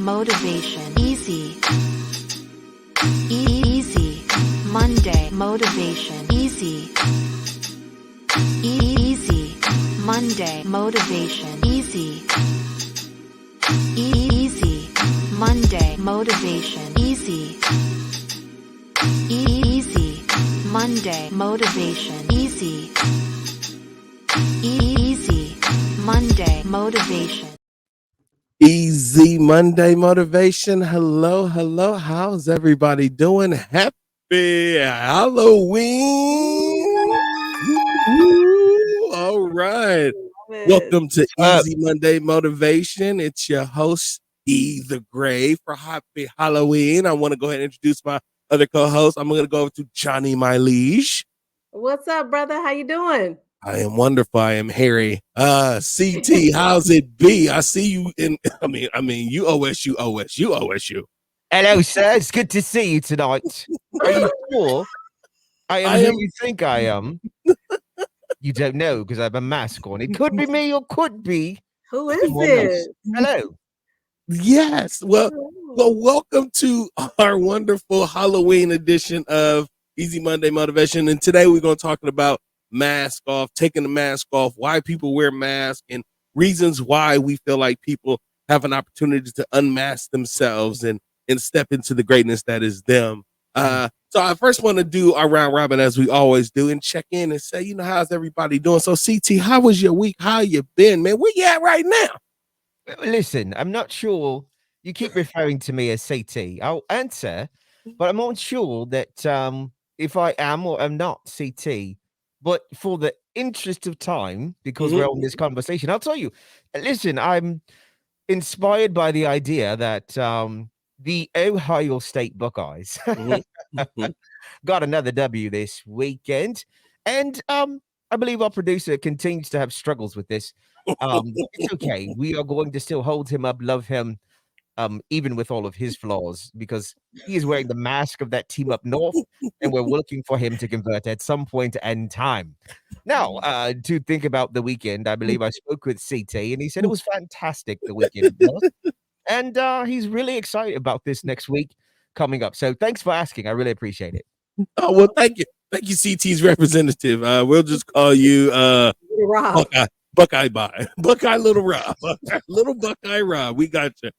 motivation, easy. Easy. Monday, motivation, easy. Easy. Monday, motivation, easy. Easy. Monday, motivation, easy. Easy. Monday, motivation, easy. Easy. Monday, motivation. Easy Monday motivation. Hello, hello. How's everybody doing? Happy Halloween. Woo-hoo. All right. Welcome to Easy Monday Motivation. It's your host, E the Gray, for Happy Halloween. I want to go ahead and introduce my other co-host. I'm going to go over to Johnny My Liege. What's up, brother? How you doing? I am wonderful. I am Harry. CT, how's it be? I see you in. I mean, you OSU. Hello, sir. It's good to see you tonight. Are you sure I am who you think I am? You don't know because I have a mask on. It could be me or could be. Who is it? Hello. Yes. Well, welcome to our wonderful Halloween edition of Easy Monday Motivation. And today we're going to talk about mask off, taking the mask off, why people wear masks, and reasons why we feel like people have an opportunity to unmask themselves and step into the greatness that is them. So I first want to do our round robin as we always do and check in and say, how's everybody doing? So CT, how was your week? How you been, man? Where you at right now? Listen, I'm not sure. You keep referring to me as CT. I'll answer, but I'm not sure that if I am or am not CT. But for the interest of time, because we're on this conversation, I'll tell you, listen, I'm inspired by the idea that the Ohio State Buckeyes got another W this weekend. And I believe our producer continues to have struggles with this. It's okay. We are going to still hold him up, love him, even with all of his flaws, because he is wearing the mask of that team up north, and we're looking for him to convert at some point in time. Now, to think about the weekend, I believe I spoke with CT, and he said it was fantastic, the weekend was. And he's really excited about this next week coming up. So thanks for asking. I really appreciate it. Oh, well, thank you. Thank you, CT's representative. We'll just call you Buckeye Little Rob. Little Buckeye Rob. We got you.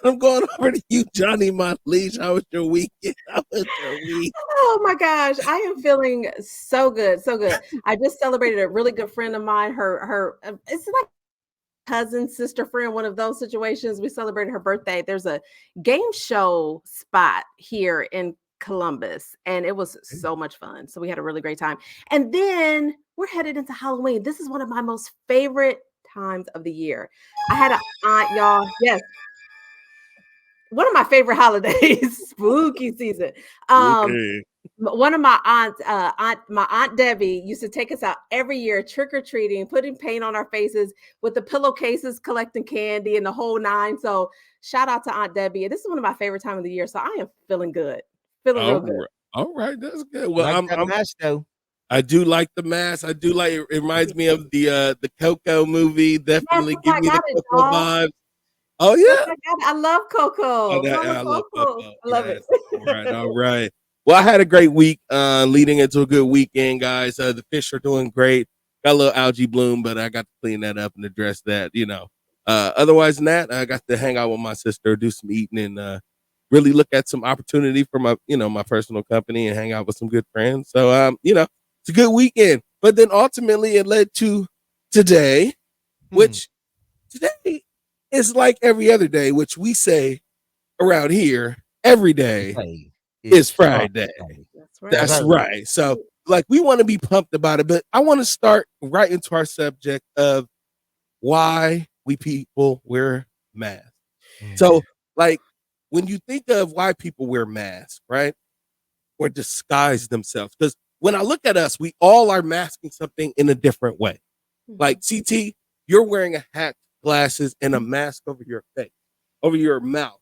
I'm going over to you, Johnny My Liege. How was your weekend? Oh my gosh, I am feeling so good, so good. I just celebrated a really good friend of mine. Her it's like cousin, sister, friend, one of those situations. We celebrated her birthday. There's a game show spot here in Columbus, and it was so much fun. So we had a really great time. And then we're headed into Halloween. This is one of my most favorite times of the year. I had an aunt, y'all. Yes. One of my favorite holidays, spooky season. One of my aunts, my aunt Debbie used to take us out every year trick-or-treating, putting paint on our faces with the pillowcases, collecting candy and the whole nine. So shout out to Aunt Debbie. This is one of my favorite time of the year. So I am feeling good. Feeling real good. All right, that's good. Well, I'm mask though. I do like the mask. I do like it. Reminds me of the Coco movie. Definitely give me the Coco vibes. Oh yeah, I love Coco. I love Coco. I love it. All right. Well, I had a great week leading into a good weekend, guys. The fish are doing great. Got a little algae bloom, but I got to clean that up and address that, Otherwise than that, I got to hang out with my sister, do some eating, and really look at some opportunity for my, my personal company and hang out with some good friends. So, it's a good weekend. But then ultimately it led to today, which today is like every other day, which we say around here every day is Friday. That's right. So like we want to be pumped about it, but I want to start right into our subject of why we people wear masks. So like when you think of why people wear masks, right? Or disguise themselves. Because when I look at us, we all are masking something in a different way. Like CT, you're wearing a hat, glasses, and a mask over your face, over your mouth.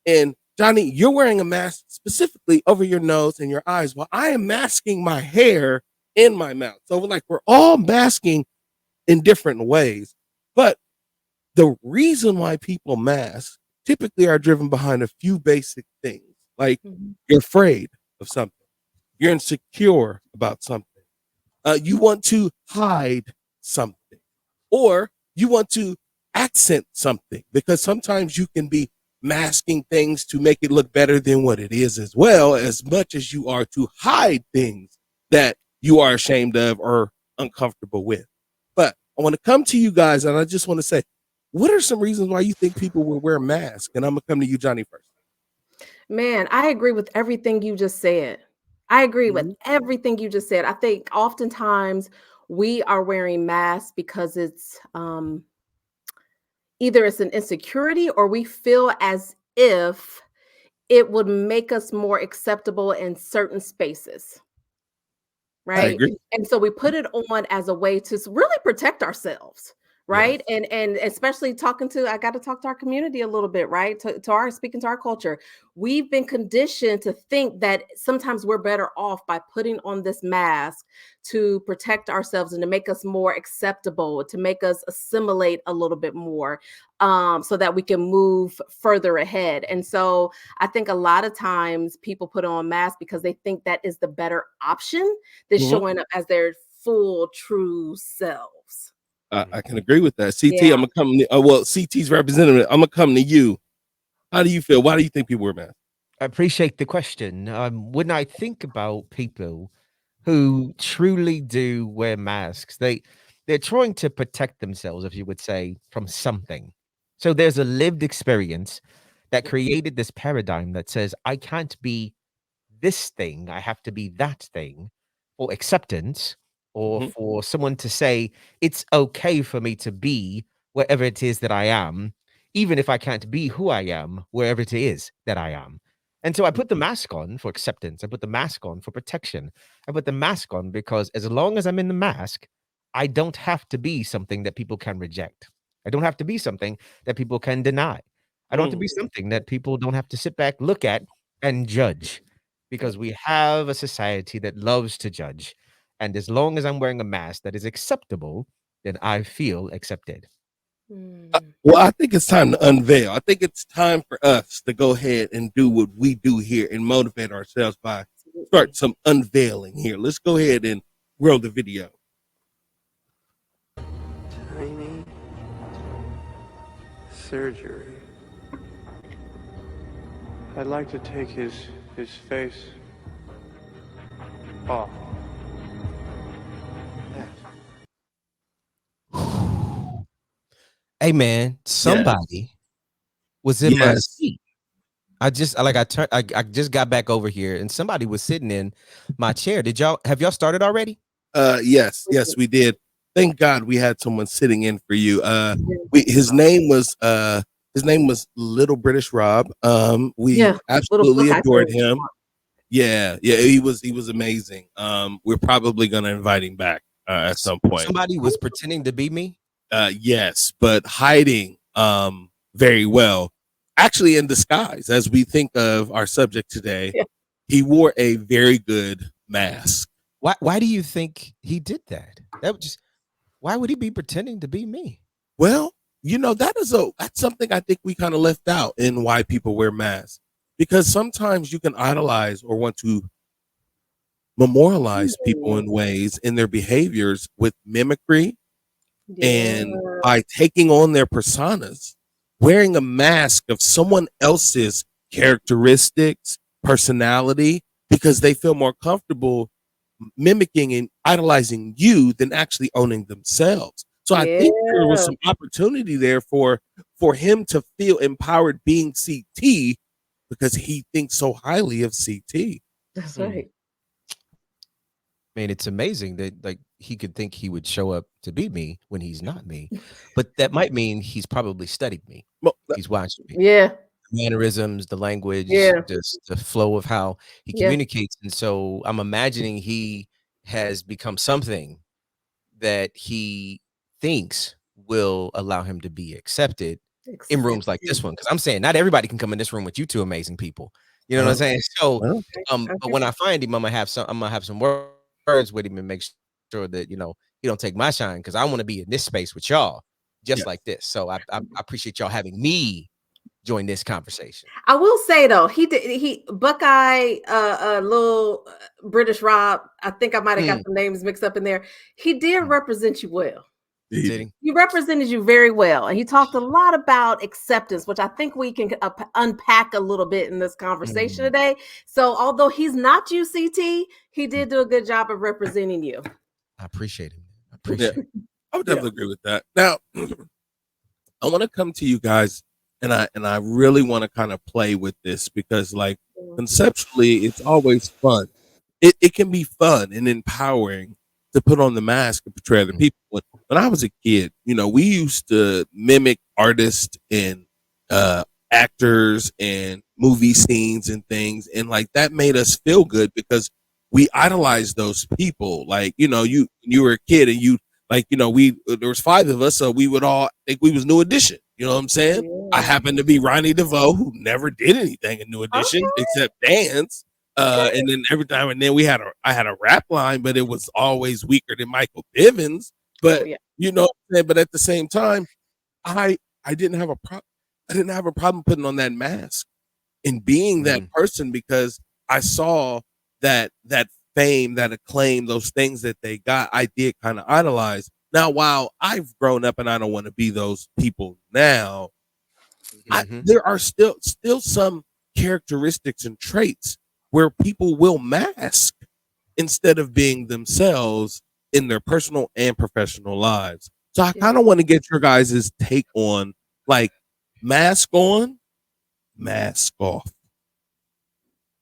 And Johnny, you're wearing a mask specifically over your nose and your eyes, while I am masking my hair in my mouth. So like we're all masking in different ways. But the reason why people mask typically are driven behind a few basic things. Like Mhm. you're afraid of something, you're insecure about something, you want to hide something, or you want to accent something, because sometimes you can be masking things to make it look better than what it is, as well as much as you are to hide things that you are ashamed of or uncomfortable with. But I want to come to you guys, and I just want to say, what are some reasons why you think people will wear masks? And I'm gonna come to you, Johnny, first. Man, I agree with everything you just said. I agree with Mhm. everything you just said. I think oftentimes we are wearing masks because it's either it's an insecurity or we feel as if it would make us more acceptable in certain spaces, I right? agree. And so we put it on as a way to really protect ourselves, right? Yes. And especially I got to talk to our community a little bit, right? To our speaking to our culture. We've been conditioned to think that sometimes we're better off by putting on this mask to protect ourselves and to make us more acceptable, to make us assimilate a little bit more, so that we can move further ahead. And so I think a lot of times people put on masks because they think that is the better option than Mhm. showing up as their full, true selves. I can agree with that. CT, Yeah. I'm gonna come. Well, CT's representative. I'm gonna come to you. How do you feel? Why do you think people wear masks? I appreciate the question. When I think about people who truly do wear masks, they're trying to protect themselves, if you would say, from something. So there's a lived experience that created this paradigm that says I can't be this thing, I have to be that thing for acceptance, or Mhm. for someone to say it's okay for me to be wherever it is that I am, even if I can't be who I am wherever it is that I am. And so I put the mask on for acceptance. I put the mask on for protection. I put the mask on because as long as I'm in the mask, I don't have to be something that people can reject. I don't have to be something that people can deny. I don't have to Mm. be something that people don't have to sit back, look at, and judge, because we have a society that loves to judge. And as long as I'm wearing a mask that is acceptable, then I feel accepted. Mm. Well, I think it's time to unveil. I think it's time for us to go ahead and do what we do here and motivate ourselves by Absolutely. start some unveiling here. Let's go ahead and roll the video. Tiny surgery. I'd like to take his face off. Hey man, Yes. somebody was in my Yes. seat. I just got back over here and somebody was sitting in my chair. Have y'all started already? Yes, we did. Thank God we had someone sitting in for you. Yeah. His name was Little British Rob. We Yeah. Little absolutely high adored school. him. Yeah, he was amazing. We're probably gonna invite him back at some point. Somebody was pretending to be me. Yes, but hiding very well, actually in disguise. As we think of our subject today, Yeah. he wore a very good mask. Why do you think he did that? Why would he be pretending to be me? Well, that's something I think we kind of left out in why people wear masks, because sometimes you can idolize or want to memorialize people Mm. in ways in their behaviors with mimicry, Yeah. and by taking on their personas, wearing a mask of someone else's characteristics, personality, because they feel more comfortable mimicking and idolizing you than actually owning themselves. So I think there was Yeah. some opportunity there for him to feel empowered being CT because he thinks so highly of CT. That's Hmm. right. Man, it's amazing that like he could think he would show up to be me when he's not me. But that might mean he's probably studied me. Well, He's watched me. Yeah. Mannerisms, the language, Yeah. just the flow of how he Yeah. communicates. And so I'm imagining he has become something that he thinks will allow him to be accepted in rooms like this Exactly. one. Because I'm saying not everybody can come in this room with you two amazing people. You know what I'm well, saying? So, well, but Okay. when I find him, I'm gonna have some words with him and make sure that he don't take my shine, because I want to be in this space with y'all just yes. like this. So I appreciate y'all having me join this conversation. I will say though, he Buckeye, little British Rob. I think I might have got the names mixed up in there. He did represent you well. Did He represented you very well, and he talked a lot about acceptance, which I think we can unpack a little bit in this conversation today. So, although he's not you, CT, he did do a good job of representing you. I appreciate it. I appreciate it. I would definitely agree with that. Now, I want to come to you guys, and I really want to kind of play with this because, like, conceptually, it's always fun. It can be fun and empowering to put on the mask and portray other people. When I was a kid, you know, we used to mimic artists and actors and movie scenes and things, and like that made us feel good because we idolized those people. Like, you know, you were a kid and you like, you know, there was 5 of us, so we would all think we was New Edition. You know what I'm saying? Yeah. I happened to be Ronnie DeVoe, who never did anything in New Edition except dance. And then every time, and then I had a rap line, but it was always weaker than Michael Bivins. But you know what I'm saying? But at the same time, I didn't have a problem. I didn't have a problem putting on that mask and being that person because I saw that fame, that acclaim, those things that they got, I did kind of idolize. Now, while I've grown up and I don't want to be those people now, there are still some characteristics and traits where people will mask instead of being themselves in their personal and professional lives. So I kind of want to get your guys' take on, like, mask on, mask off.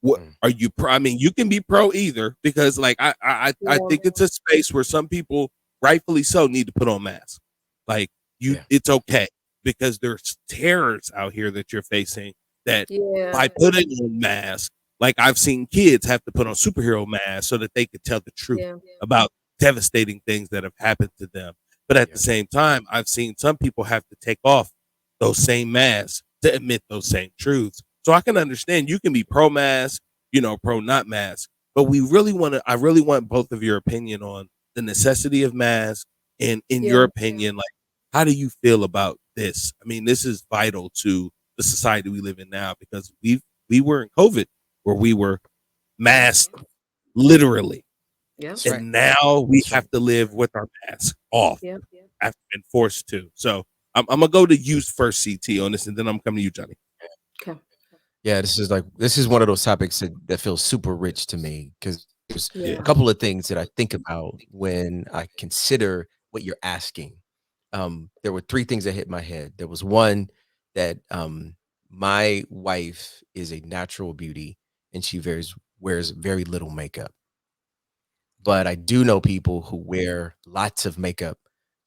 What are you pro? I mean, you can be pro either because, like, I think it's a space where some people, rightfully so, need to put on masks. Like, it's okay because there's terrors out here that you're facing that by putting on masks. Like, I've seen kids have to put on superhero masks so that they could tell the truth about devastating things that have happened to them. But at the same time, I've seen some people have to take off those same masks to admit those same truths. So I can understand you can be pro mask, you know, pro not mask, but I really want both of your opinion on the necessity of masks and in your opinion, like, how do you feel about this? I mean, this is vital to the society we live in now because we were in COVID where we were masked literally. And now we have to live with our mask off after being forced to. So I'm gonna go to you first, CT, on this, and then I'm coming to you, Johnny. Okay. Yeah, this is one of those topics that feels super rich to me because there's a couple of things that I think about when I consider what you're asking. There were 3 things that hit my head. There was one that my wife is a natural beauty and she wears very little makeup. But I do know people who wear lots of makeup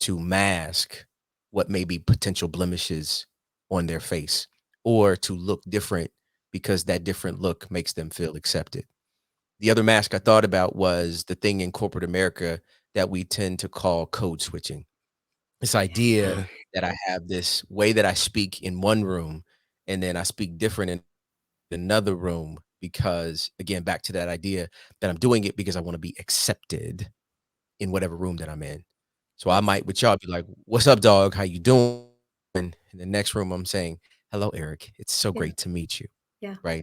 to mask what may be potential blemishes on their face or to look different because that different look makes them feel accepted. The other mask I thought about was the thing in corporate America that we tend to call code switching. This idea that I have this way that I speak in one room and then I speak different in another room because, again, back to that idea that I'm doing it because I want to be accepted in whatever room that I'm in. So I might with y'all be like, "What's up, dog? How you doing?" And in the next room, I'm saying, "Hello, Eric. It's so great to meet you." Yeah. Right.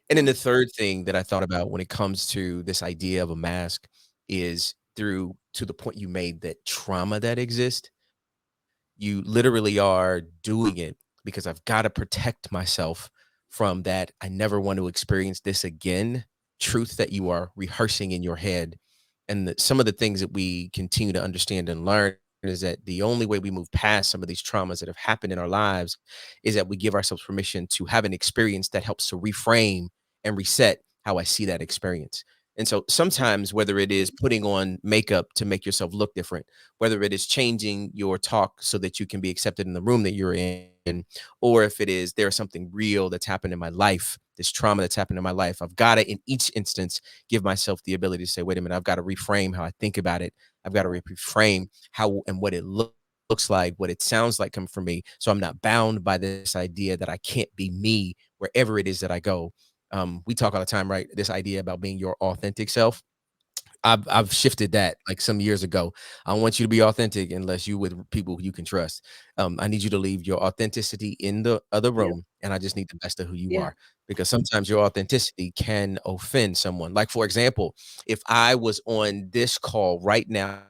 And then the third thing that I thought about when it comes to this idea of a mask is to the point you made, that trauma that exists. You literally are doing it because I've got to protect myself from that. I never want to experience this again. Truth that you are rehearsing in your head. And some of the things that we continue to understand and learn is that the only way we move past some of these traumas that have happened in our lives is that we give ourselves permission to have an experience that helps to reframe and reset how I see that experience. And so sometimes, whether it is putting on makeup to make yourself look different, whether it is changing your talk so that you can be accepted in the room that you're in, or if it is there's something real that's happened in my life, this trauma that's happened in my life, I've got to, in each instance, give myself the ability to say, wait a minute, I've got to reframe how I think about it. I've got to reframe how and what it looks like, what it sounds like coming from me. So I'm not bound by this idea that I can't be me wherever it is that I go. We talk all the time, right? This idea about being your authentic self. I've shifted that like some years ago. I don't want you to be authentic unless you with people you can trust. I need you to leave your authenticity in the other Yeah. room, and I just need the best of who you Yeah. are, because sometimes your authenticity can offend someone. Like, for example, if I was on this call right now,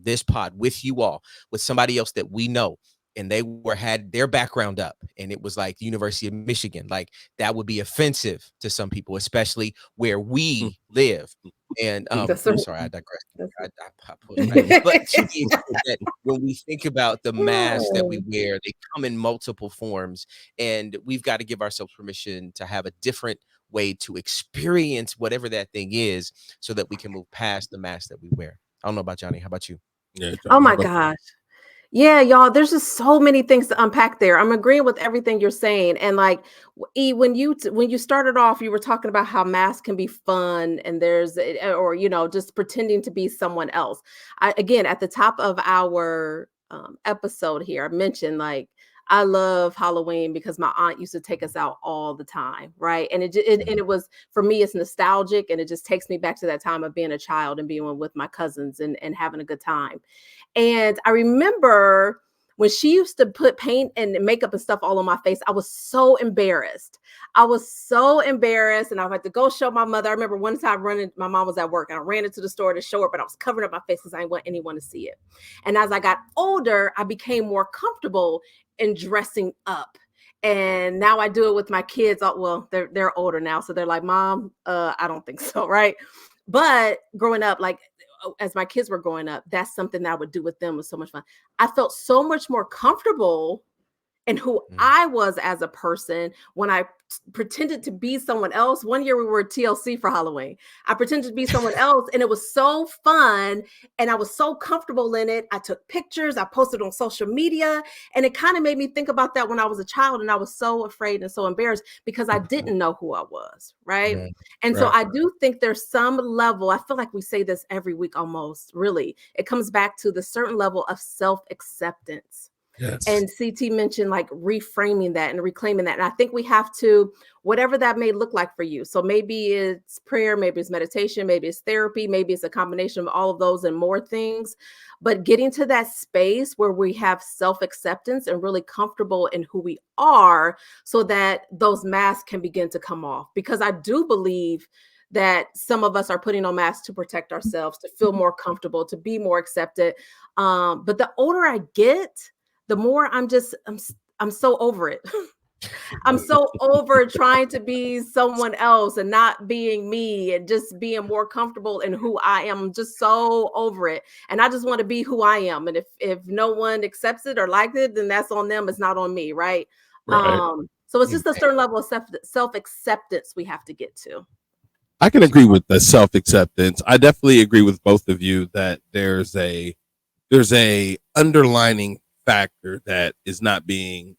this pod with you all, with somebody else that we know, and they had their background up, and it was like the University of Michigan, like that would be offensive to some people, especially where we live. And That's I'm right. sorry, I digress. That's I pulled back. But to the extent that when we think about the masks that we right. wear, they come in multiple forms, and we've got to give ourselves permission to have a different way to experience whatever that thing is, so that we can move past the mask that we wear. I don't know about Johnny. How about you? Yeah, Oh Johnny, how my about you? gosh. Yeah, y'all, there's just so many things to unpack there. I'm agreeing with everything you're saying. And like when you started off, you were talking about how masks can be fun and or just pretending to be someone else. Again, at the top of our episode here, I mentioned like I love Halloween because my aunt used to take us out all the time, right? And it was, for me, it's nostalgic, and it just takes me back to that time of being a child and being with my cousins and having a good time. And I remember when she used to put paint and makeup and stuff all on my face, I was so embarrassed. I was so embarrassed, and I had to go show my mother. I remember one time my mom was at work, and I ran into the store to show her, but I was covering up my face because I didn't want anyone to see it. And as I got older, I became more comfortable in dressing up. And now I do it with my kids. Well, they're older now, so they're like, "Mom, I don't think so," right? But growing up, like as my kids were growing up, that's something that I would do with them. It was so much fun. I felt so much more comfortable in who I was as a person when I pretended to be someone else. One year we were at TLC for Halloween. I pretended to be someone else, and it was so fun, and I was so comfortable in it. I took pictures, I posted on social media, and it kind of made me think about that when I was a child, and I was so afraid and so embarrassed because I didn't know who I was, right? Right. And so Right. I do think there's some level, I feel like we say this every week almost, really. It comes back to the certain level of self-acceptance. Yes. And CT mentioned like reframing that and reclaiming that. And I think we have to, whatever that may look like for you. So maybe it's prayer, maybe it's meditation, maybe it's therapy, maybe it's a combination of all of those and more things. But getting to that space where we have self-acceptance and really comfortable in who we are, so that those masks can begin to come off. Because I do believe that some of us are putting on masks to protect ourselves, to feel more comfortable, to be more accepted. But the older I get, the more I'm so over it. I'm so over trying to be someone else and not being me and just being more comfortable in who I am. I'm just so over it. And I just want to be who I am. And if no one accepts it or likes it, then that's on them. It's not on me, right? Right. So it's just a certain level of self-acceptance we have to get to. I can agree with the self-acceptance. I definitely agree with both of you that there's a underlining factor that is not being,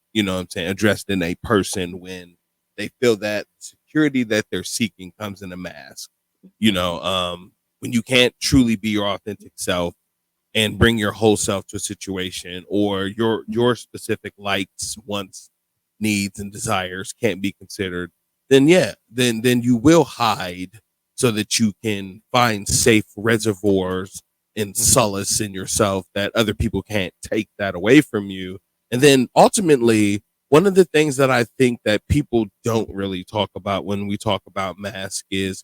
addressed in a person when they feel that security that they're seeking comes in a mask. When you can't truly be your authentic self and bring your whole self to a situation, or your specific likes, wants, needs, and desires can't be considered, then you will hide so that you can find safe reservoirs and solace in yourself that other people can't take that away from you. And then ultimately, one of the things that I think that people don't really talk about when we talk about mask is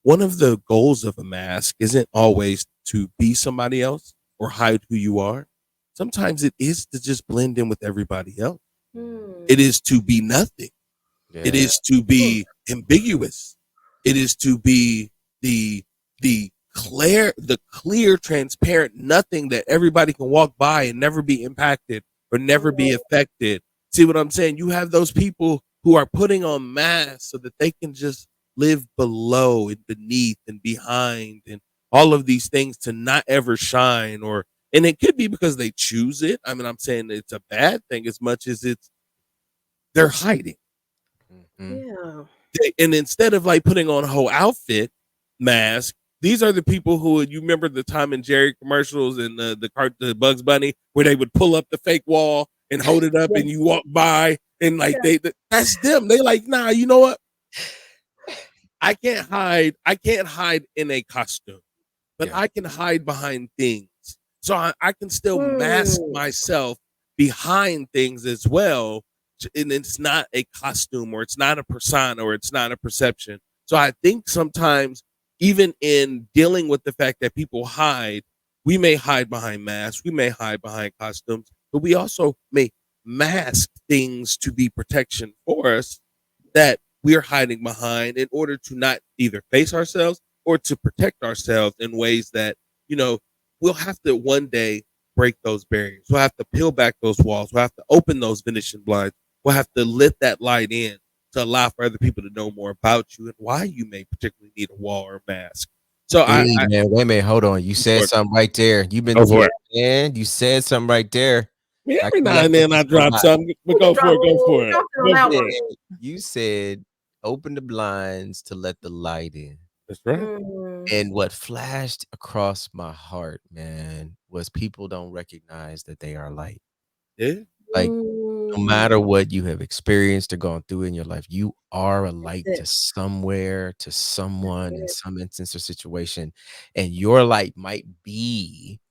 one of the goals of a mask isn't always to be somebody else or hide who you are. Sometimes it is to just blend in with everybody else. It is to be nothing. It is to be ambiguous. It is to be the clear, transparent nothing that everybody can walk by and never be impacted or never be affected. See what I'm saying? You have those people who are putting on masks so that they can just live below and beneath and behind and all of these things to not ever shine. And it could be because they choose it. I mean, I'm saying it's a bad thing as much as they're hiding. Yeah. And instead of like putting on a whole outfit mask, these are the people who, you remember the Tom and Jerry commercials and the Bugs Bunny where they would pull up the fake wall and hold it up and you walk by and like that's them. They like, nah, you know what? I can't hide in a costume, but Yeah. I can hide behind things. So I can still mask myself behind things as well. And it's not a costume, or it's not a persona, or it's not a perception. So I think sometimes, even in dealing with the fact that people hide, we may hide behind masks, we may hide behind costumes, but we also may mask things to be protection for us that we're hiding behind in order to not either face ourselves or to protect ourselves in ways that, you know, we'll have to one day break those barriers. We'll have to peel back those walls. We'll have to open those Venetian blinds. We'll have to let that light in to allow for other people to know more about you and why you may particularly need a wall or a mask. So Hey, man, wait a minute, hold on. You said something right there. You've been, man, you said something right there. every now and then I drop something, but go for it. You said open the blinds to let the light in. That's right. And what flashed across my heart, man, was people don't recognize that they are light. Yeah. Like, no matter what you have experienced or gone through in your life, you are a light to somewhere, to someone, in some instance or situation. And your light might be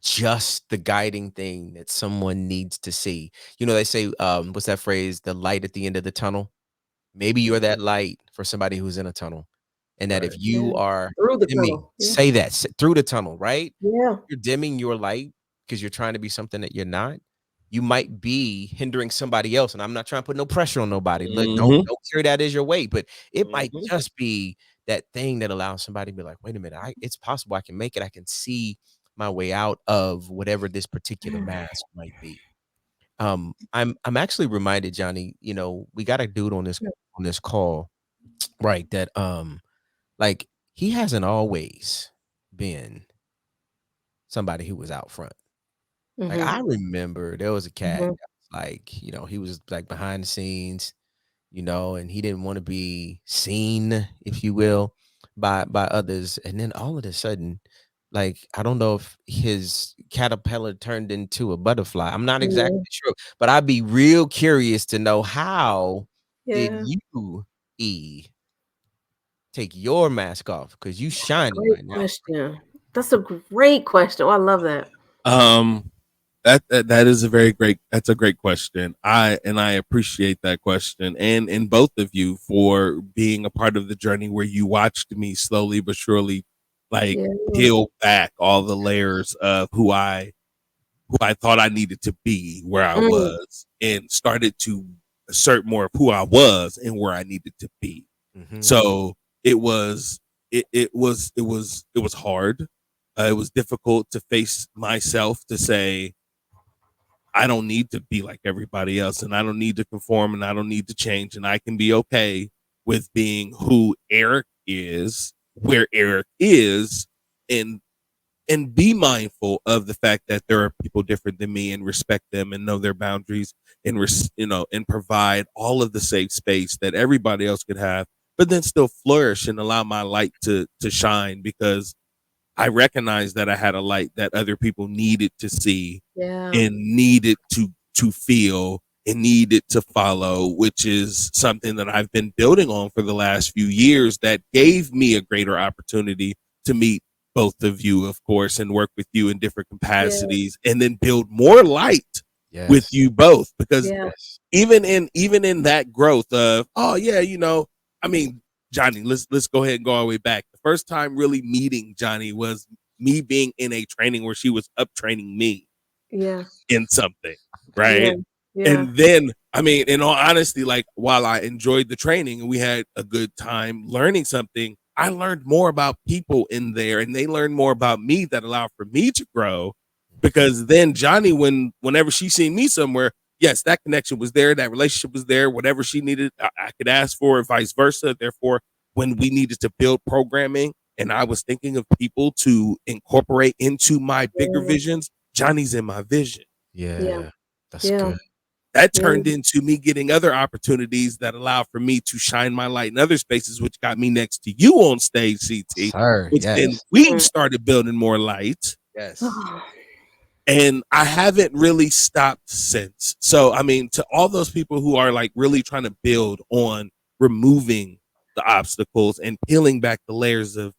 just the guiding thing that someone needs to see. You know, they say, what's that phrase? The light at the end of the tunnel. Maybe you're that light for somebody who's in a tunnel. And that if you are through the dimming, tunnel, say that through the tunnel, right? Yeah. You're dimming your light because you're trying to be something that you're not. You might be hindering somebody else. And I'm not trying to put no pressure on nobody. Like, don't carry that as your weight, but it might just be that thing that allows somebody to be like, wait a minute, it's possible I can make it. I can see my way out of whatever this particular mask might be. I'm actually reminded, Johnny, you know, we got a dude on this call, right? That like, he hasn't always been somebody who was out front. Like, I remember there was a cat that was like, you know, he was like behind the scenes, you know, and he didn't want to be seen, if you will, by others. And then all of a sudden, like, I don't know if his caterpillar turned into a butterfly. I'm not exactly sure, but I'd be real curious to know, how did you, E, take your mask off? Because you shining right now. Question. That's a great question. Oh, I love that. That is a great question. I appreciate that question, and both of you for being a part of the journey where you watched me slowly but surely, like, peel back all the layers of who I thought I needed to be, where I was, and started to assert more of who I was and where I needed to be. So it was hard. It was difficult to face myself, to say, I don't need to be like everybody else, and I don't need to conform, and I don't need to change, and I can be okay with being who Eric is, where Eric is, and be mindful of the fact that there are people different than me, and respect them and know their boundaries, and and provide all of the safe space that everybody else could have, but then still flourish and allow my light to shine, because I recognized that I had a light that other people needed to see and needed to feel and needed to follow, which is something that I've been building on for the last few years, that gave me a greater opportunity to meet both of you, of course, and work with you in different capacities, and then build more light with you both. Because even in that growth of, I mean, Johnny, let's go ahead and go all the way back. The first time really meeting Johnny was me being in a training where she was up training me in something, right? And then, I mean, in all honesty, like, while I enjoyed the training and we had a good time learning something, I learned more about people in there, and they learned more about me that allowed for me to grow. Because then Johnny, whenever she seen me somewhere, yes, that connection was there, that relationship was there. Whatever she needed, I could ask for, and vice versa. Therefore, when we needed to build programming and I was thinking of people to incorporate into my bigger visions, Johnny's in my vision. That's good. That turned into me getting other opportunities that allow for me to shine my light in other spaces, which got me next to you on stage, CT. Then we started building more light. And I haven't really stopped since. So, I mean, to all those people who are like really trying to build on removing the obstacles and peeling back the layers of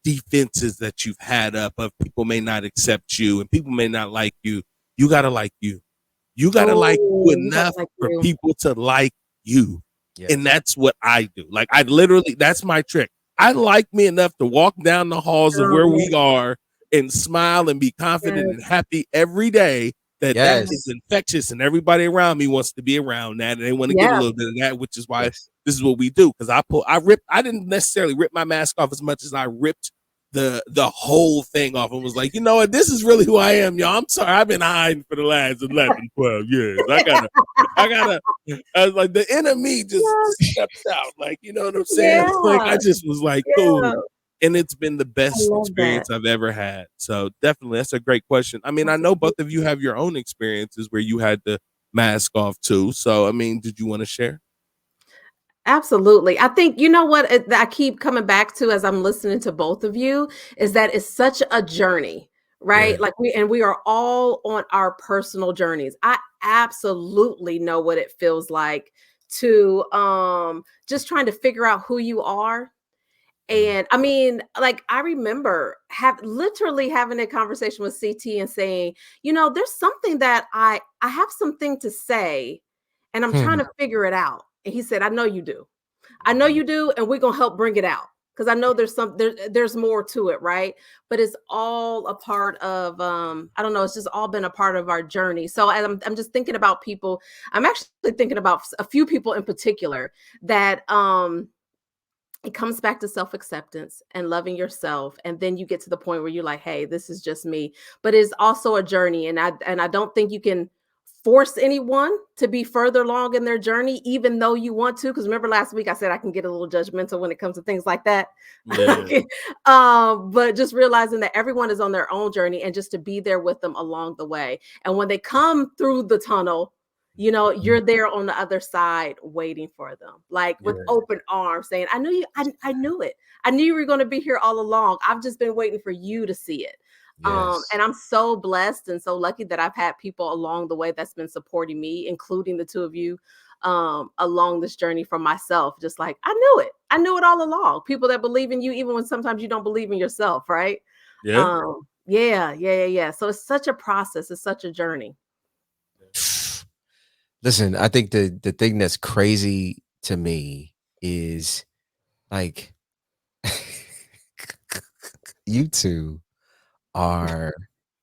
defenses that you've had up, of people may not accept you and people may not like you. You gotta like you. You gotta like you You gotta enough like for you. people to like you. Yes. And that's what I do. Like, I literally, that's my trick. I like me enough to walk down the halls of where we are and smile and be confident and happy every day that Yes. is infectious and everybody around me wants to be around that and they want to get a Yeah. little bit of that, which is why Yes. this is what we do. Because I didn't necessarily rip my mask off as much as I ripped the whole thing off and was like, you know what, this is really who I am, y'all. I'm sorry, I've been hiding for the last 11, 12 years. I was like, the enemy just stepped out. Like, you know what I'm saying? Yeah. Like, I just was like, Yeah. cool. And it's been the best love experience I've ever had. So definitely, that's a great question. I mean, I know both of you have your own experiences where you had the mask off too. So, I mean, did you want to share? Absolutely. I think, you know what, I keep coming back to as I'm listening to both of you is that it's such a journey, right? Yeah. Like we are all on our personal journeys. I absolutely know what it feels like to just trying to figure out who you are. And I mean, like, I remember literally having a conversation with CT and saying, you know, there's something that I have something to say and I'm trying to figure it out. And he said, I know you do. I know you do, and we're gonna help bring it out. Because I know there's more to it, right? But it's all a part of I don't know, it's just all been a part of our journey. So I'm just thinking about people. I'm actually thinking about a few people in particular that it comes back to self-acceptance and loving yourself, and then you get to the point where you're like, hey, this is just me. But it's also a journey, and I don't think you can force anyone to be further along in their journey, even though you want to. Because remember last week I said I can get a little judgmental when it comes to things like that. Yeah. But just realizing that everyone is on their own journey and just to be there with them along the way. And when they come through the tunnel, you know, you're there on the other side waiting for them, like with open arms, saying, I knew you, I knew it. I knew you were going to be here all along. I've just been waiting for you to see it. And I'm so blessed and so lucky that I've had people along the way that's been supporting me, including the two of you, along this journey for myself. Just like, I knew it all along. People that believe in you, even when sometimes you don't believe in yourself, right? Yeah. Yeah. So it's such a process. It's such a journey. Listen, I think the thing that's crazy to me is like you two are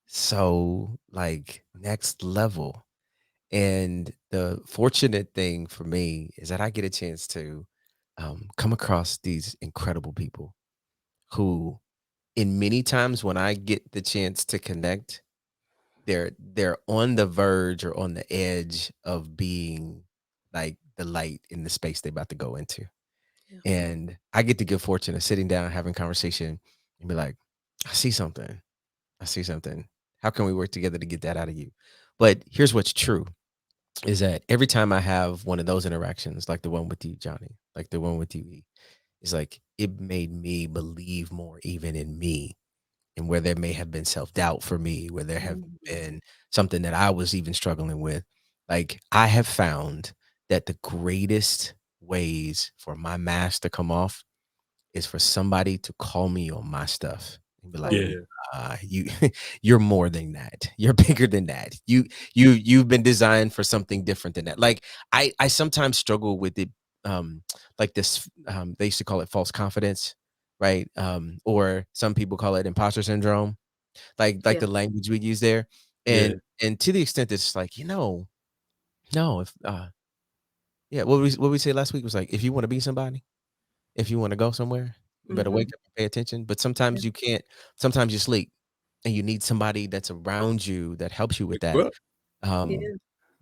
so like next level. And the fortunate thing for me is that I get a chance to come across these incredible people who, in many times when I get the chance to connect, they're on the verge or on the edge of being like the light in the space they're about to go into. Yeah. And I get the good fortune of sitting down, having conversation, and be like, I see something. How can we work together to get that out of you? But here's what's true is that every time I have one of those interactions, like the one with you, Johnny, like the one with you, E, it's like it made me believe more even in me, and where there may have been self-doubt for me, where there have been something that I was even struggling with. Like, I have found that the greatest ways for my mask to come off is for somebody to call me on my stuff and be like, Yeah. you're more than that. You're bigger than that. You've been designed for something different than that. Like, I sometimes struggle with it, like this, they used to call it false confidence, right? Or some people call it imposter syndrome, like Yeah. the language we use there. And to the extent it's like, no, if yeah, what we said last week was like, if you want to be somebody, if you want to go somewhere, you better wake up and pay attention. But sometimes you can't, sometimes you sleep and you need somebody that's around you that helps you with that. Yeah.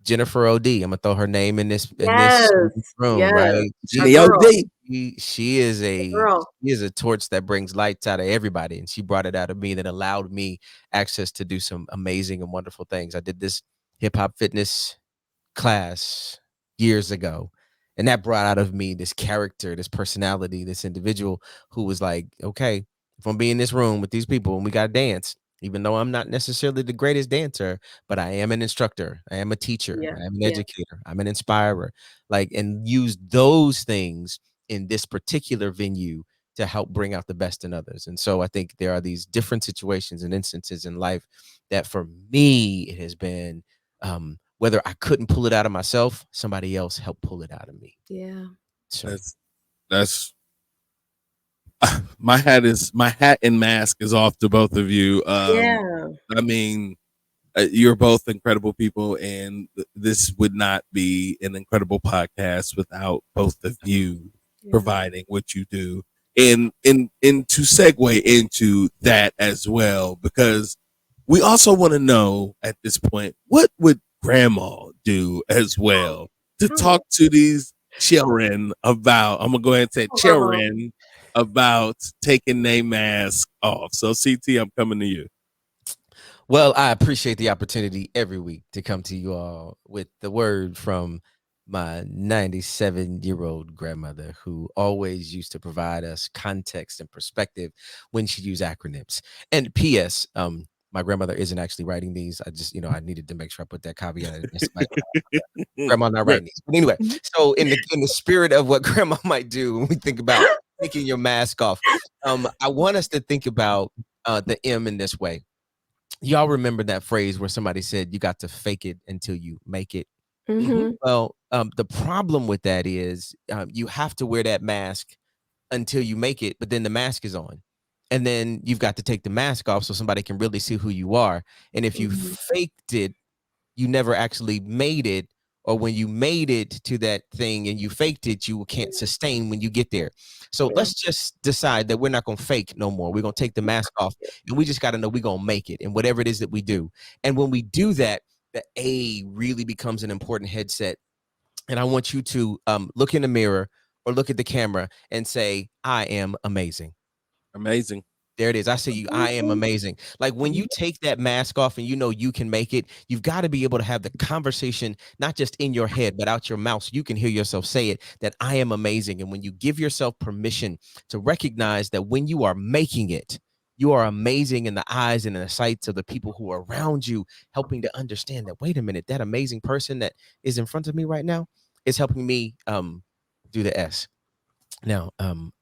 Jennifer OD, I'm gonna throw her name in this Yes. room, Yes. right? Jenny OD. She is Girl. a torch that brings lights out of everybody, and she brought it out of me that allowed me access to do some amazing and wonderful things. I did this hip hop fitness class years ago, and that brought out of me this character, this personality, this individual who was like, okay, if I'm being in this room with these people and we got to dance, even though I'm not necessarily the greatest dancer, but I am an instructor, I am a teacher, Yeah. I am an Yeah. educator, I'm an inspirer, like, and use those things in this particular venue to help bring out the best in others. And so I think there are these different situations and instances in life that for me, it has been whether I couldn't pull it out of myself, somebody else helped pull it out of me. Yeah. So That's my hat and mask is off to both of you. Yeah. I mean, you're both incredible people, and this would not be an incredible podcast without both of you providing what you do. And to segue into that as well, because we also want to know at this point, what would grandma do as well to talk to these children about, I'm gonna go ahead and say children about taking their mask off. So CT, I'm coming to you. Well, I appreciate the opportunity every week to come to you all with the word from my 97-year-old grandmother, who always used to provide us context and perspective when she used acronyms. And P.S. My grandmother isn't actually writing these. I just, I needed to make sure I put that caveat in. Grandma not writing these. But anyway, so in the spirit of what grandma might do when we think about taking your mask off, I want us to think about the M in this way. Y'all remember that phrase where somebody said you got to fake it until you make it? Mm-hmm. Well, the problem with that is you have to wear that mask until you make it, but then the mask is on. And then you've got to take the mask off so somebody can really see who you are. And if you faked it, you never actually made it. Or when you made it to that thing and you faked it, you can't sustain when you get there. So let's just decide that we're not going to fake no more. We're going to take the mask off, and we just got to know we're going to make it in whatever it is that we do. And when we do that, the A really becomes an important headset. And I want you to look in the mirror or look at the camera and say, I am amazing. Amazing. There it is. I say you, I am amazing. Like when you take that mask off and you know you can make it, you've got to be able to have the conversation, not just in your head, but out your mouth. So you can hear yourself say it, that I am amazing. And when you give yourself permission to recognize that when you are making it, you are amazing in the eyes and in the sights of the people who are around you, helping to understand that, wait a minute, that amazing person that is in front of me right now is helping me do the S. Now,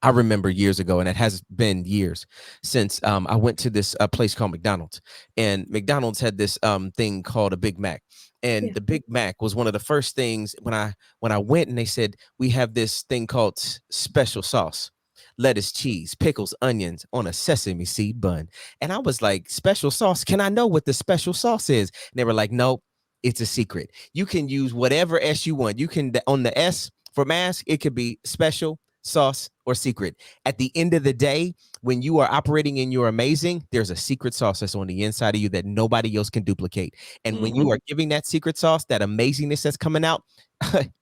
I remember years ago, and it has been years since I went to this place called McDonald's, and McDonald's had this thing called a Big Mac, and the Big Mac was one of the first things when I went, and they said, we have this thing called special sauce, lettuce, cheese, pickles, onions on a sesame seed bun. And I was like, special sauce? Can I know what the special sauce is? And they were like, nope, it's a secret. You can use whatever S you want. You can, on the S for mask, it could be special, sauce, or secret. At the end of the day, when you are operating in your amazing, there's a secret sauce that's on the inside of you that nobody else can duplicate. And when you are giving that secret sauce, that amazingness that's coming out,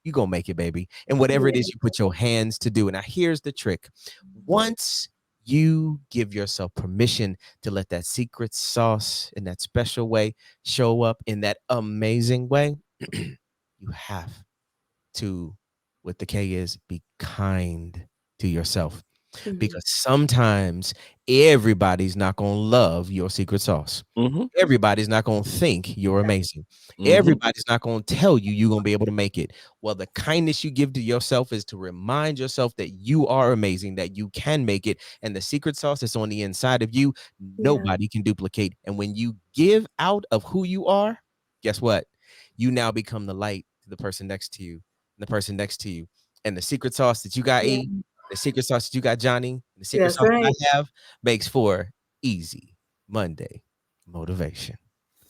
you gonna make it, baby. And whatever it is you put your hands to do. And now here's the trick. Once you give yourself permission to let that secret sauce in that special way show up in that amazing way, you have to, what the K is, be kind to yourself. Because sometimes everybody's not going to love your secret sauce. Everybody's not going to think you're amazing. Everybody's not going to tell you you're going to be able to make it. Well, the kindness you give to yourself is to remind yourself that you are amazing, that you can make it. And the secret sauce that's on the inside of you, nobody can duplicate. And when you give out of who you are, guess what? You now become the light to the person next to you, and the person next to you. And the secret sauce that you got, E, the secret sauce that you got, Johnny, the secret sauce I have makes for easy Monday motivation.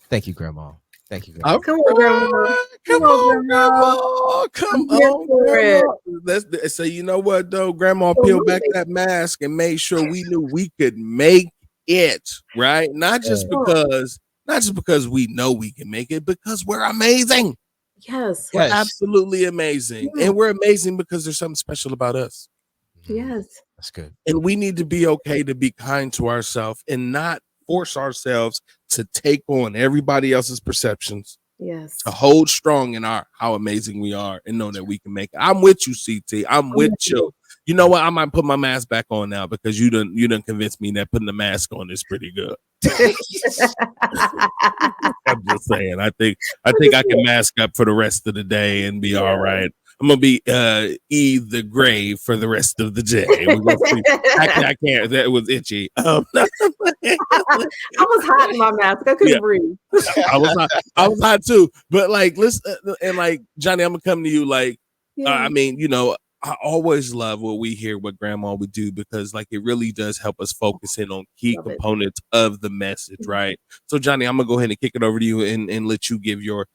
Thank you, Grandma. Thank you, Grandma. Come on, Grandma. Come on, Grandma. Come on, Grandma. Let's say, you know what, though? Grandma peeled back that mask and made sure we knew we could make it, right? Not just because we know we can make it, because we're amazing. Yes. We're absolutely amazing. And we're amazing because there's something special about us. Yes. That's good. And we need to be okay to be kind to ourselves and not force ourselves to take on everybody else's perceptions. Yes. To hold strong in our how amazing we are and know that we can make it. I'm with you, CT. I'm with you. You know what? I might put my mask back on now because you done convinced me that putting the mask on is pretty good. I'm just saying. I think I can mask up for the rest of the day and be all right. I'm gonna be E the Grave for the rest of the day. We're gonna see. I can't. That was itchy. I was hot in my mask. I couldn't Yeah. breathe. I was hot too. But like, listen, and like Johnny, I'm gonna come to you. Like, I mean, you know, I always love what we hear what Grandma would do because like it really does help us focus in on key Love it. components of the message, right? So Johnny, I'm gonna go ahead and kick it over to you and let you give your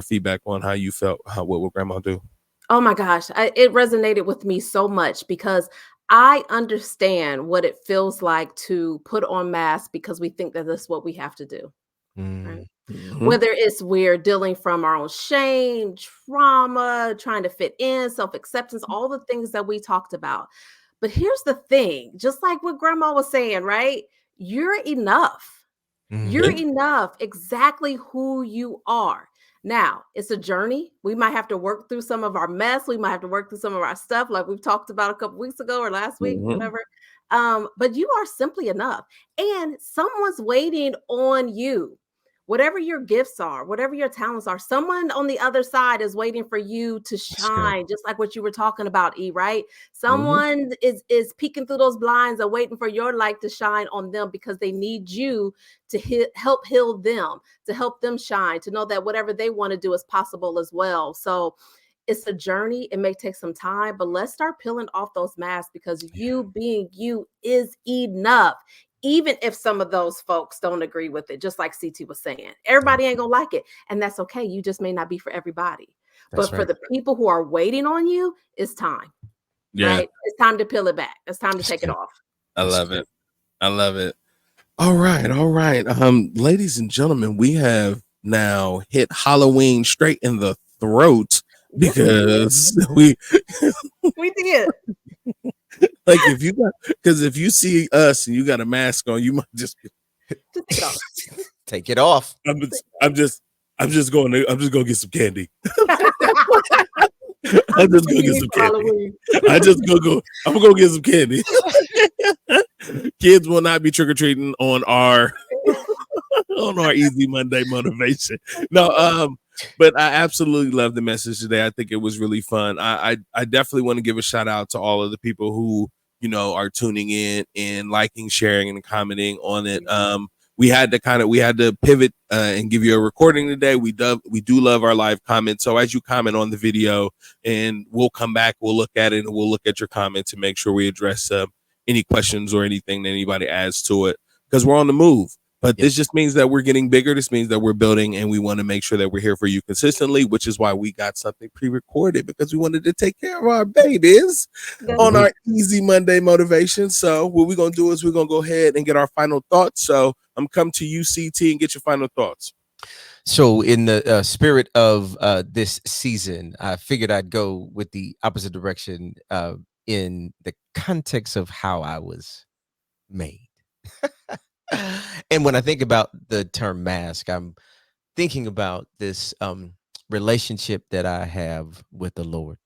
feedback on how you felt, what will Grandma do. Oh my gosh, it resonated with me so much because I understand what it feels like to put on masks because we think that that's what we have to do. Right? Mhm. Whether it's we're dealing from our own shame, trauma, trying to fit in, self-acceptance, all the things that we talked about. But here's the thing, just like what Grandma was saying, right? You're enough. You're enough exactly who you are. Now, it's a journey. We might have to work through some of our mess. We might have to work through some of our stuff, like we've talked about a couple weeks ago or last week, Mhm. whatever. But you are simply enough. And someone's waiting on you. Whatever your gifts are, whatever your talents are, someone on the other side is waiting for you to good. shine, just like what you were talking about, E, right? Mm-hmm. Someone is peeking through those blinds and waiting for your light to shine on them because they need you to help heal them, to help them shine, to know that whatever they want to do is possible as well. So it's a journey. It may take some time, but let's start peeling off those masks because you being you is enough. Even if some of those folks don't agree with it, just like CT was saying, everybody ain't gonna like it, and that's okay. You just may not be for everybody. That's But for right. the people who are waiting on you, it's time, Yeah, right? It's time to peel it back. It's time to take it off. I love it. I love it. All right, all right. Ladies and gentlemen, we have now hit Halloween straight in the throat Yes, we did. because we We did. like if you see us and you got a mask on, you might just Just take it off. Take it off. I'm just gonna get some candy. I'm just gonna get some candy. I'm gonna go get some candy. Kids will not be trick-or-treating on our Easy Monday motivation. No, but I absolutely love the message today. I think it was really fun. I definitely want to give a shout out to all of the people who, you know, are tuning in and liking, sharing, and commenting on it. We had to pivot and give you a recording today. We do love our live comments. So as you comment on the video, and we'll come back, we'll look at it, and we'll look at your comments and make sure we address any questions or anything that anybody adds to it because we're on the move. But this just means that we're getting bigger. This means that we're building, and we want to make sure that we're here for you consistently, which is why we got something pre-recorded because we wanted to take care of our babies on our Easy Monday motivation. So what we're going to do is we're going to go ahead and get our final thoughts. So I'm come to you, CT, and get your final thoughts. So in the spirit of this season, I figured I'd go with the opposite direction in the context of how I was made. And when I think about the term mask, I'm thinking about this relationship that I have with the Lord.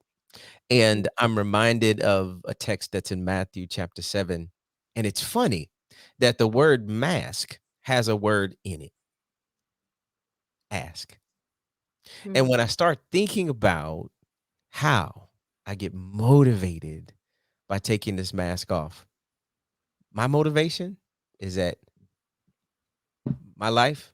And I'm reminded of a text that's in Matthew chapter 7. And it's funny that the word mask has a word in it. Ask. And when I start thinking about how I get motivated by taking this mask off, my motivation is that my life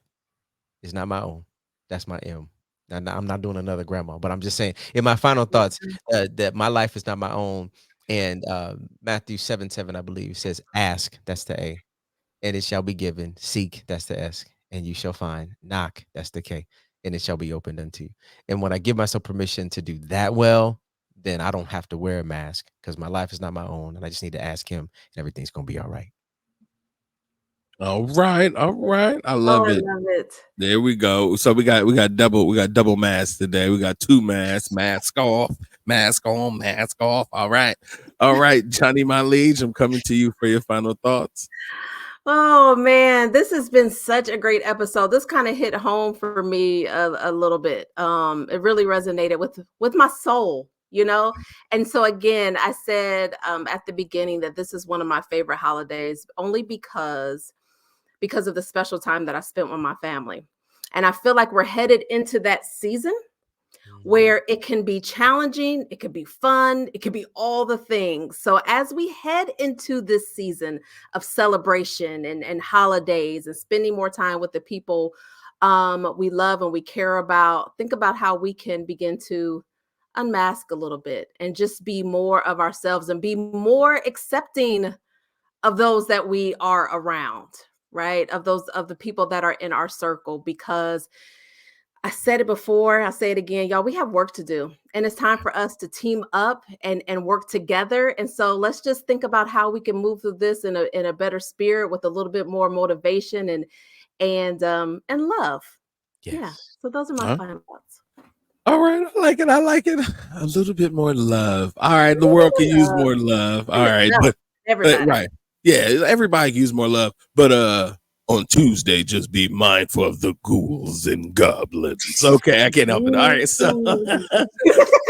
is not my own. That's my M. Now, I'm not doing another grandma, but I'm just saying in my final thoughts that my life is not my own. And Matthew 7:7, I believe, says, ask, that's the A, and it shall be given. Seek, that's the S, and you shall find. Knock, that's the K, and it shall be opened unto you. And when I give myself permission to do that well, then I don't have to wear a mask because my life is not my own, and I just need to ask him, and everything's going to be all right. All right. I love it. I love it. There we go. So we got double masks today. We got two masks, mask off, mask on, mask off. All right. Johnny, my liege, I'm coming to you for your final thoughts. Oh man, this has been such a great episode. This kind of hit home for me a little bit. It really resonated with my soul, you know. And so again, I said at the beginning that this is one of my favorite holidays, only because of the special time that I spent with my family. And I feel like we're headed into that season where it can be challenging, it could be fun, it could be all the things. So as we head into this season of celebration and holidays and spending more time with the people we love and we care about, think about how we can begin to unmask a little bit and just be more of ourselves and be more accepting of those that we are around, right? Of the people that are in our circle, because I said it before, I'll say it again, y'all, we have work to do. And it's time for us to team up and work together. And so let's just think about how we can move through this in a better spirit with a little bit more motivation and love. Yes. Yeah. So those are my final thoughts. All right, I like it. I like it. A little bit more love. All right, the world can use more love. All right, but everybody. right, yeah, everybody can use more love. But on Tuesday, just be mindful of the ghouls and goblins. Okay, I can't help it. All right, so all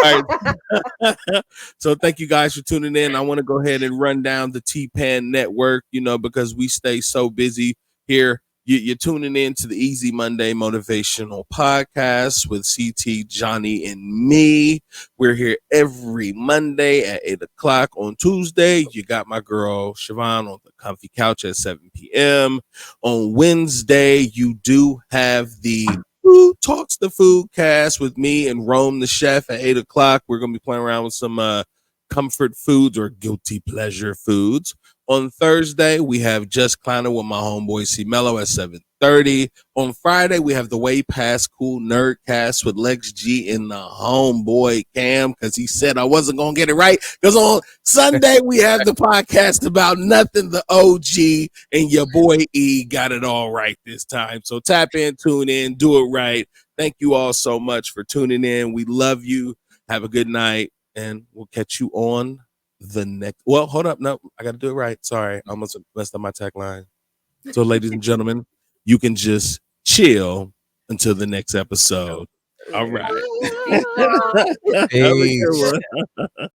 right. So thank you guys for tuning in. I want to go ahead and run down the T-Pan network, because we stay so busy here. You're tuning in to the Easy Monday Motivational Podcast with CT, Johnny, and me. We're here every Monday at 8 o'clock. On Tuesday, you got my girl Siobhan on the comfy couch at 7 p.m. On Wednesday, you do have the Who Talks the Food cast with me and Rome the chef at 8 o'clock. We're going to be playing around with some comfort foods or guilty pleasure foods. On Thursday, we have Just Clowning with my homeboy C Mello at 7:30. On Friday, we have the Way Past Cool Nerdcast with Lex G and the homeboy Cam, because he said I wasn't going to get it right. Because on Sunday, we have the podcast about nothing, the OG, and your boy E got it all right this time. So tap in, tune in, do it right. Thank you all so much for tuning in. We love you. Have a good night, and we'll catch you on the next. Well, hold up. No, I got to do it right. Sorry, I almost messed up my tagline. So, ladies and gentlemen, you can just chill until the next episode. All right. Peace. Have a good one.